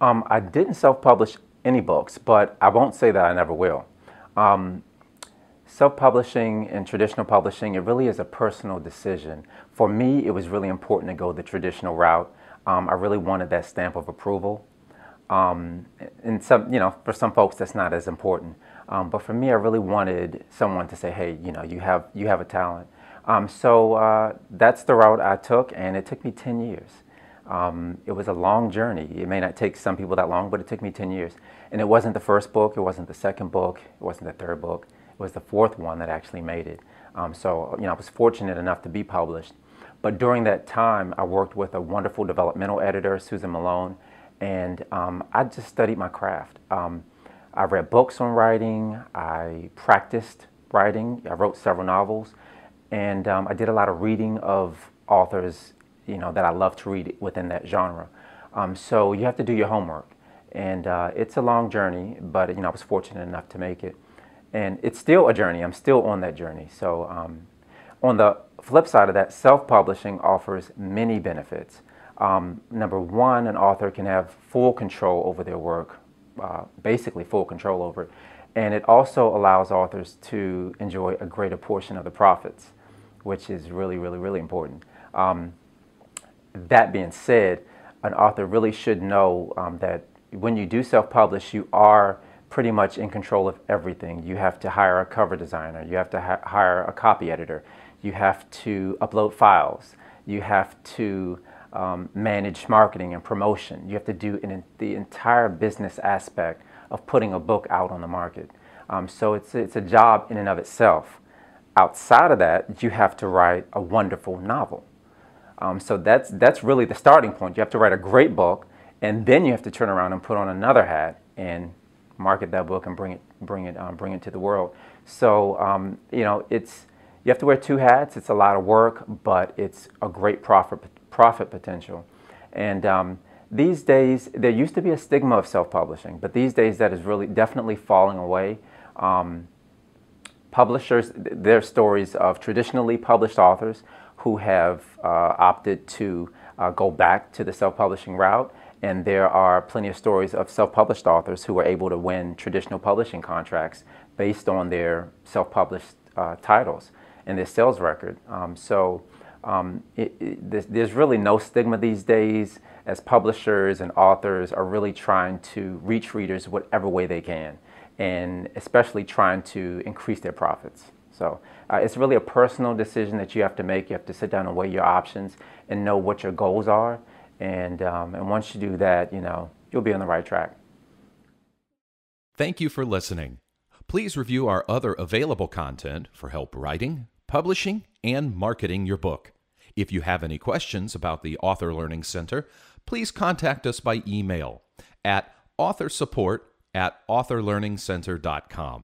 I didn't self-publish any books, but I won't say that I never will. Um, Self-publishing and traditional publishing, it really is a personal decision. For me, it was really important to go the traditional route. I really wanted that stamp of approval. Um, and for some folks, that's not as important. But for me, I really wanted someone to say, "Hey, you have a talent." So that's the route I took, and it took me 10 years. It was a long journey. It may not take some people that long, but it took me 10 years. And it wasn't the first book, it wasn't the second book, it wasn't the third book. It was the fourth one that actually made it. I was fortunate enough to be published. But during that time, I worked with a wonderful developmental editor, Susan Malone, and I just studied my craft. I read books on writing, I practiced writing, I wrote several novels, and I did a lot of reading of authors, that I love to read within that genre. So you have to do your homework, and it's a long journey, but I was fortunate enough to make it. And it's still a journey. I'm still on that journey. So on the flip side of that, self-publishing offers many benefits. Number one, an author can have full control over their work, basically full control over it. And it also allows authors to enjoy a greater portion of the profits, which is really, really, really important. That being said, an author really should know that when you do self-publish, you are pretty much in control of everything. You have to hire a cover designer, you have to hire a copy editor, you have to upload files, you have to manage marketing and promotion, you have to do the entire business aspect of putting a book out on the market. So it's a job in and of itself. Outside of that, you have to write a wonderful novel. So that's really the starting point. You have to write a great book, and then you have to turn around and put on another hat and market that book and bring it to the world. So you have to wear two hats. It's a lot of work, but it's a great profit potential. And these days, there used to be a stigma of self-publishing, but these days that is really definitely falling away. Publishers, there are stories of traditionally published authors who have opted to go back to the self-publishing route, and there are plenty of stories of self-published authors who were able to win traditional publishing contracts based on their self-published titles and their sales record. There's really no stigma these days, as publishers and authors are really trying to reach readers whatever way they can, and especially trying to increase their profits. So it's really a personal decision that you have to make. You have to sit down and weigh your options and know what your goals are. And once you do that, you'll be on the right track. Thank you for listening. Please review our other available content for help writing, publishing, and marketing your book. If you have any questions about the Author Learning Center, please contact us by email at authorsupport@authorlearningcenter.com.